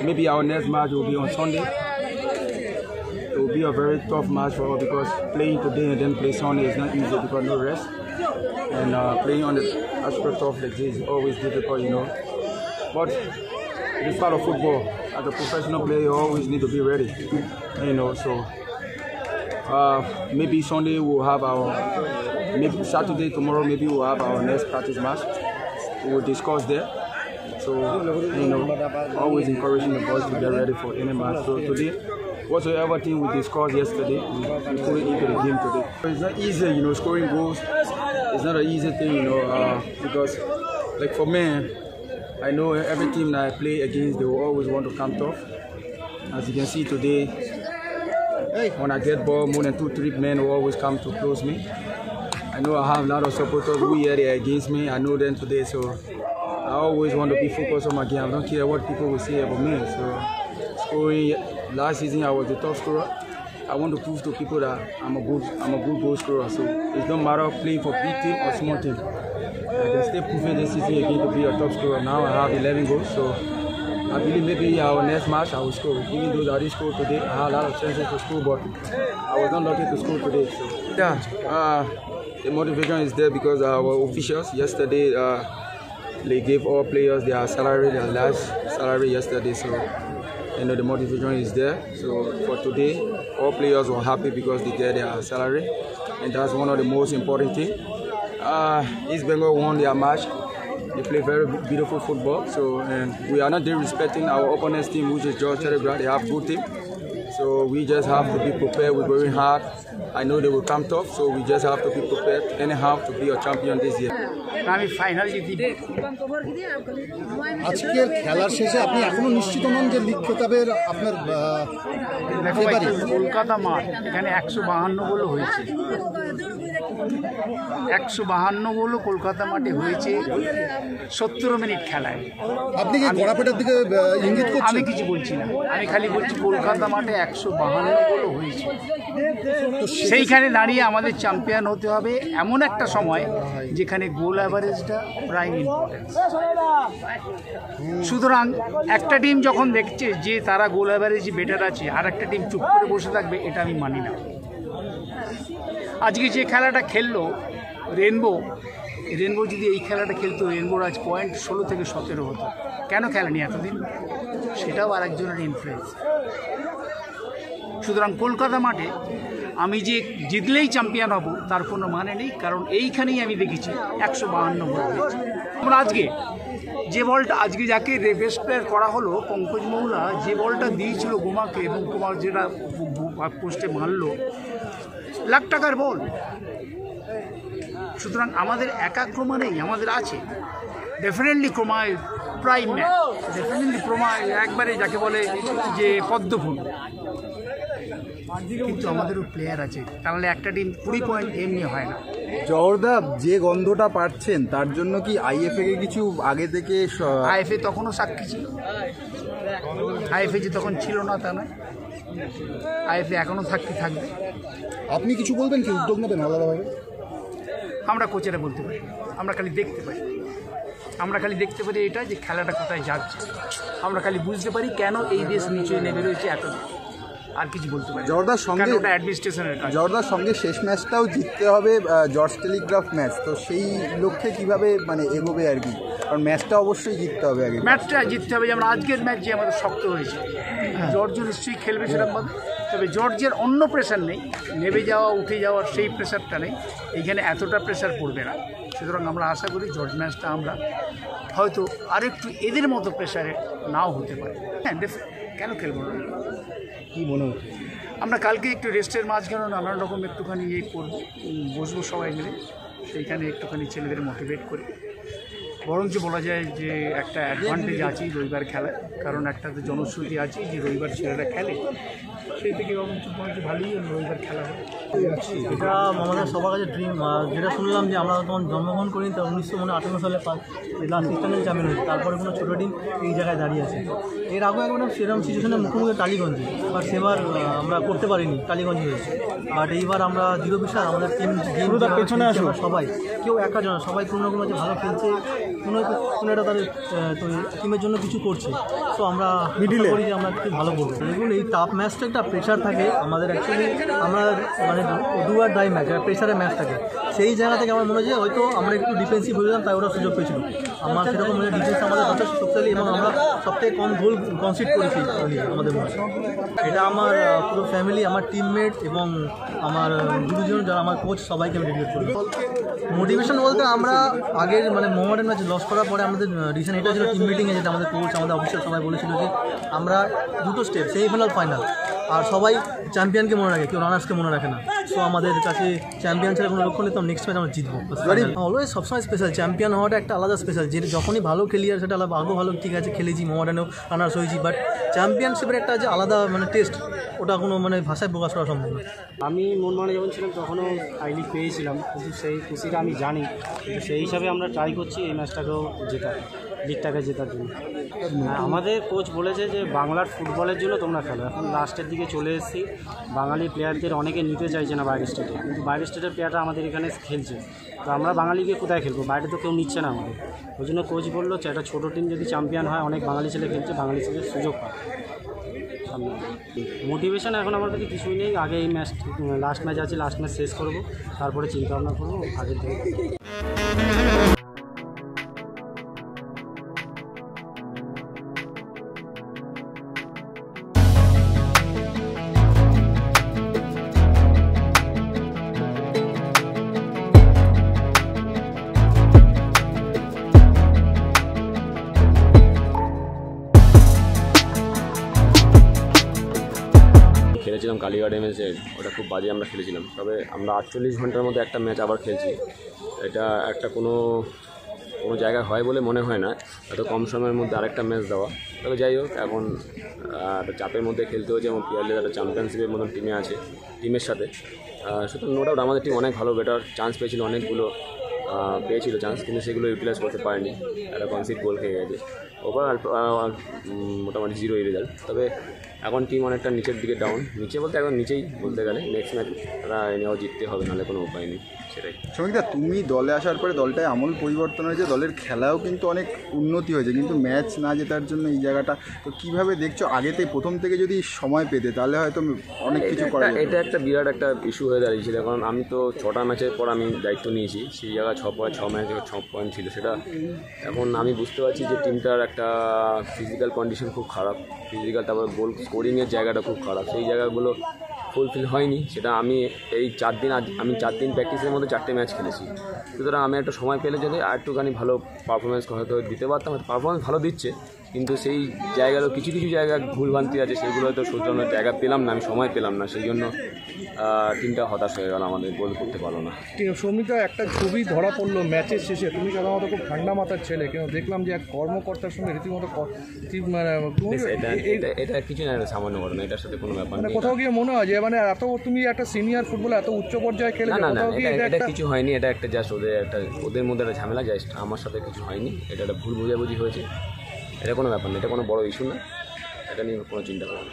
Maybe our next match will be on Sunday. It will be a very tough match for us because playing today and then play Sunday is not easy because no rest. And playing on the aspect of like this is always difficult, you know. But it's part of football. As a professional player, you always need to be ready, you know. So maybe Sunday we'll have our, maybe Saturday, tomorrow, maybe we'll have our next practice match. We will discuss there. So, you know, always encouraging the boys to get ready for any match. So today, whatsoever thing we discussed yesterday, we put it into the game today. It's not easy, you know, scoring goals. It's not an easy thing, you know, because, like for me, I know every team that I play against, they will always want to come tough. As you can see today, when I get ball, more than 2-3 men will always come to close me. I know I have a lot of supporters who are there against me. I know them today, so I always want to be focused on my game. I don't care what people will say about me. So scoring, last season I was the top scorer. I want to prove to people that I'm a good goal scorer. So it don't matter playing for big team or small team. I can still prove this season again to be a top scorer. Now I have 11 goals. So I believe maybe our next match I will score. Even though I didn't score today, I had a lot of chances to score, but I was not lucky to score today. So yeah, the motivation is there because our officials yesterday they gave all players their salary, their last salary yesterday. So you know the motivation is there. So for today, all players were happy because they get their salary, and that's one of the most important things. East Bengal won their match. They play very beautiful football. So and we are not disrespecting our opponent's team, which is George Telegraph. They have good team. So we just have to be prepared. We're going hard. I know they will come tough, so we just have to be prepared anyhow to be a champion this year. আমি final জিতি আজকের খেলার শেষে আপনি এখনো নিশ্চিত নন যে league খেতাবের আপনার কলকাতা মাঠ এখানে 152 গোল হয়েছে 152 গোলও কলকাতা মাঠে হয়েছে 70 মিনিট খেলায়। আপনি কি গড়াপেটার দিকে ইঙ্গিত করছেন? আমি কিছু বলছি না, আমি খালি বলছি কলকাতা মাঠে 152 গোলও হয়েছে। সেইখানে দাঁড়িয়ে আমাদের চ্যাম্পিয়ন হতে হবে এমন একটা সময় যেখানে গোল অ্যাভারেজটা প্রাইম ইম্পর্টেন্স। সুতরাং একটা টিম যখন দেখছে যে তারা গোল অ্যাভারেজ বেটার আছে আর একটা টিম চুপ করে বসে থাকবে, এটা আমি মানি না। আজকে যে খেলাটা খেললো রেনবো যদি এই খেলাটা খেলতো, রেনবোর আজ পয়েন্ট 16 থেকে 17 হতো। কেন খেলেনি এতদিন? সেটাও আরেকজনের ইনফ্লুয়েন্স। সুতরাং কলকাতা মাঠে আমি যে জিতলেই চ্যাম্পিয়ন হব তার কোনো মানে নেই, কারণ এইখানেই আমি দেখেছি 152 গোল হয়েছে। আমরা আজকে যে বলটা আজকে যাকে বেস্ট প্লেয়ার করা হলো পঙ্কজ মৌলা, যে বলটা দিয়েছিল গোমাকে এবং কুমার যেটা পোস্টে মারলো, লাখ টাকার বল। সুতরাং আমাদের একা ক্রমা নেই, আমাদের আছে ডেফিনেটলি ক্রমায় প্রাইম ম্যাচ, ডেফিনেটলি ক্রমায় একবারে যাকে বলে যে পদ্মফুল, কিন্তু আমাদেরও প্লেয়ার আছে। তাহলে একটা টিম 20 পয়েন্ট এমনি হয় না। জহরদা, যে গন্ধটা পাচ্ছেন তার জন্য কি আইএফএ কে কিছু আগে থেকে? আইএফএ তখনও সাক্ষী ছিল, আইএফএ যে তখন ছিল না তা নয়, আইএফএ এখনও থাকবে। আপনি কিছু বলবেন কি, উদ্যোগ নেবেন আলাদাভাবে? আমরা কোচেরা বলতে পারি, আমরা খালি দেখতে পারি। আমরা খালি দেখতে পারি এটা যে খেলাটা কোথায় যাচ্ছে, আমরা খালি বুঝতে পারি কেন এই দেশ নিচে নেমে রয়েছে এত, আর কিছু বলতে পারি। জর্দার সঙ্গে ওটা অ্যাডমিনিস্ট্রেশনের কাজ। জর্দার সঙ্গে শেষ ম্যাচটাও জিততে হবে, জর্জ টেলিগ্রাফ ম্যাচ, তো সেই লক্ষ্যে কিভাবে মানে এগোবে আর কি? কারণ ম্যাচটা অবশ্যই জিততে হবে আগে। ম্যাচটা জিততে হবে, যেমন আজকের ম্যাচ যে আমাদের শক্ত হয়েছে, জর্জ নিশ্চয়ই খেলবে সেরকম, তবে জর্জের অন্য প্রেশার নেই, নেমে যাওয়া উঠে যাওয়ার সেই প্রেশারটা নেই, এইখানে এতটা প্রেশার পড়বে না। সুতরাং আমরা আশা করি জর্জ ম্যাচটা আমরা হয়তো আরেকটু এদের মতো প্রেশারে নাও হতে পারে। হ্যাঁ, কেন খেলবো না? কি মনে হচ্ছে? আমরা কালকে একটু রেস্টের মাঝখানে নানান রকম একটুখানি করবো, বসবো সবাই মিলে, সেইখানে একটুখানি ছেলেদের মোটিভেট করি। বরঞ্চ বলা যায় যে একটা অ্যাডভান্টেজ আছে রবিবার খেলায়, কারণ একটা তো জনশ্রুতি আছে যে রবিবার ছেলেরা খেলে, সেই থেকে বরঞ্চ ভালোই রবিবার খেলা হয়। এটা আমাদের সবার কাছে ড্রিম। যেটা শুনলাম যে আমরা তখন জন্মগ্রহণ করি, তা 1958 সালে লাস্ট ইস্টার্নের চ্যাম্পিয়ন হয়েছে, তারপরে কোনো ছোটো টিম এই জায়গায় দাঁড়িয়ে আছে। এর আগেও একবার সেরকম সিচুয়েশনের মুখোমুখি টালিগঞ্জে, বাট সেবার আমরা করতে পারিনি, টালিগঞ্জে হয়েছে। বাট এইবার আমরা দৃঢ় বিশ্বাস, আমাদের টিম পেছনে আসো, সবাই কেউ একা জানা, সবাই কোনো না কোনো ভালো খেলছে, কোনো একটা তাদের টিমের জন্য কিছু করছে। তো আমরা মিডিলে করি যে আমরা একটু ভালো করবো। দেখুন, এই টাফ ম্যাচটা একটা প্রেশার থাকে আমাদের, অ্যাকচুয়ালি আমরা মানে ডু আর ডাই ম্যাচ, প্রেশারের ম্যাচ থাকে। সেই জায়গা থেকে আমার মনে হয় হয়তো আমরা একটু ডিফেন্সিভ হয়ে যেতাম, তাই ওরা সুযোগ পেয়েছিল। আমার সেরকম মনে হয় ডিফেন্স আমাদের যথেষ্ট শক্তিশালী এবং আমরা সবথেকে কম গোল কনসিড করেছি আমাদের মধ্যে। এটা আমার পুরো ফ্যামিলি, আমার টিমমেট এবং আমার গুরুজন যারা আমার কোচ, সবাইকে আমি ডেডিকেট করি। মোটিভেশন বলতে আমরা আগের মানে মোহামেডান ম্যাচ লস করার পরে আমাদের ডিসিশন এটা ছিল টিম মিটিংয়ে, যেটা আমাদের কোচ আমাদের অফিসিয়াল সবাই বলেছিল যে আমরা দুটো স্টেপ, সেমিফাইনাল ফাইনাল, আর সবাই চ্যাম্পিয়নকে মনে রাখে, কেউ রানার্সকে মনে রাখে না। সো আমাদের কাছে চ্যাম্পিয়ন ছাড়া কোনো লক্ষ্য নেই, তো নেক্সট ম্যাচ আমরা জিতবো। অলওয়েজ সবসময় স্পেশাল, চ্যাম্পিয়ন হওয়াটা একটা আলাদা স্পেশাল। যে যখনই ভালো খেলি আর সেটা আলাদা, আগেও ভালো ঠিক আছে খেলেছি, মোহামেডানেও রানার্স হয়েছি, বাট চ্যাম্পিয়নশিপের একটা যে আলাদা মানে টেস্ট, ওটা কোনো মানে ভাষায় প্রকাশ করা সম্ভব না। আমি মোহনবাগানে যখন ছিলাম তখনও আই লিগ পেয়েছিলাম, কিন্তু সেই খুশিটা আমি জানি, কিন্তু সেই হিসাবে আমরা ট্রাই করছি এই ম্যাচটাকেও জেতার, লিগটাকে জেতার জন্য। আমাদের কোচ বলেছে যে বাংলার ফুটবলের জন্য তোমরা খেলো। এখন লাস্টের দিকে চলে এসেছি, বাঙালি প্লেয়ারদের অনেকে নিতে চাইছে না বাইরের স্টেটে, কিন্তু বাইরের স্টেটের প্লেয়াররা আমাদের এখানে খেলছে, তো আমরা বাঙালি গিয়ে কোথায় খেলবো? বাইরে তো কেউ নিচ্ছে না আমাদের। ওই জন্য কোচ বললো যে একটা ছোটো টিম যদি চ্যাম্পিয়ন হয়, অনেক বাঙালি ছেলে খেলছে, বাঙালি ছেলের সুযোগ পায়। মোটিভেশন এখন আমার কাছে কিছুই নেই, আগে এই ম্যাচ লাস্ট ম্যাচ আছে, লাস্ট ম্যাচ শেষ করবো, তারপরে চিন্তা ভাবনা করবো আগের থেকে। খেলেছিলাম কালীঘাট এমএসে, ওটা খুব বাজে আমরা খেলেছিলাম। তবে আমরা 48 ঘন্টার মধ্যে একটা ম্যাচ আবার খেলছি, এটা একটা কোনো জায়গায় হয় বলে মনে হয় না, এত কম সময়ের মধ্যে আরেকটা ম্যাচ দেওয়া। তবে যাই হোক, এখন আর চাপের মধ্যে খেলতে হচ্ছে এবং পিয়ারলে একটা চ্যাম্পিয়নশিপের মতন টিমে আছে, টিমের সাথে সুতরাং নো ডাউট আমাদের টিম অনেক ভালো বেটার চান্স পেয়েছিল, অনেকগুলো পেয়েছিল চান্স, কিন্তু সেগুলো ইউটিলাইজ করতে পারেনি। একটা কনসিড গোল খেয়ে গেছে। ওভারঅল মোটামুটি 0 রেজাল্ট। তবে এখন টিম অনেকটা নিচের দিকে ডাউন, নিচে বলতে একদম নিচেই বলতে গেলে। নেক্সট ম্যাচ তারা এনেও জিততে হবে, নাহলে কোনো উপায় নেই। সেটাই। সৌমিকদা, তুমি দলে আসার পরে দলটায় আমূল পরিবর্তন হয়েছে, দলের খেলাও কিন্তু অনেক উন্নতি হয়েছে, কিন্তু ম্যাচ না জেতার জন্য এই জায়গাটা তো কীভাবে দেখছো? আগেতেই প্রথম থেকে যদি সময় পেতে তাহলে হয়তো অনেক কিছু করা যেত। এটা একটা বিরাট একটা ইস্যু হয়ে দাঁড়িয়েছিল, কারণ আমি তো 6টা ম্যাচের পর আমি দায়িত্ব নিয়েছি। সেই জায়গায় 6 ম্যাচে 6 পয়েন্ট ছিল। সেটা এখন আমি বুঝতে পারছি যে টিমটার একটা ফিজিক্যাল কন্ডিশন খুব খারাপ, ফিজিক্যাল, তারপর গোল স্কোরিংয়ের জায়গাটা খুব খারাপ। সেই জায়গাগুলো ফুলফিল হয়নি। সেটা আমি এই 4 দিন আমি 4 দিন প্র্যাকটিসের মধ্যে 4টে ম্যাচ খেলেছি। সুতরাং আমি একটা সময় পেলে যদি আর একটুখানি ভালো পারফরমেন্স হয়তো দিতে পারতাম। পারফরমেন্স ভালো দিচ্ছে, কিন্তু সেই জায়গারও কিছু জায়গা ভুলভ্রান্তি আছে, সেগুলো হয়তো শুধরানোর জায়গা পেলাম না, আমি সময় পেলাম না। সেই জন্য টিমটা হতাশ হয়ে গেল, আমাদের গোল করতে পারলো না। সৌমিকদা, একটা ছবি ধরা পড়লো ম্যাচের শেষে, তুমি সাধারণত খুব ঠান্ডা মাথার ছেলে, কিন্তু দেখলাম যে এক কর্মকর্তার সঙ্গে রীতিমতো এটা কিছু না, এটা সামান্য ঘটনা, এটার সাথে কোনো ব্যাপার নেই। কোথাও গিয়ে মনে হয় যে মানে এত তুমি একটা সিনিয়র ফুটবলে এত উচ্চ পর্যায়ে খেলে, না, এটা কিছু হয়নি। এটা একটা জাস্ট ওদের মধ্যে একটা ঝামেলা, জাস্ট আমার সাথে কিছু হয়নি। এটা একটা ভুল বোঝাবুঝি হয়েছে, এটা কোনো ব্যাপার না, এটা কোনো বড় ইস্যু না, এটা নিয়ে কোনো চিন্তা করো না।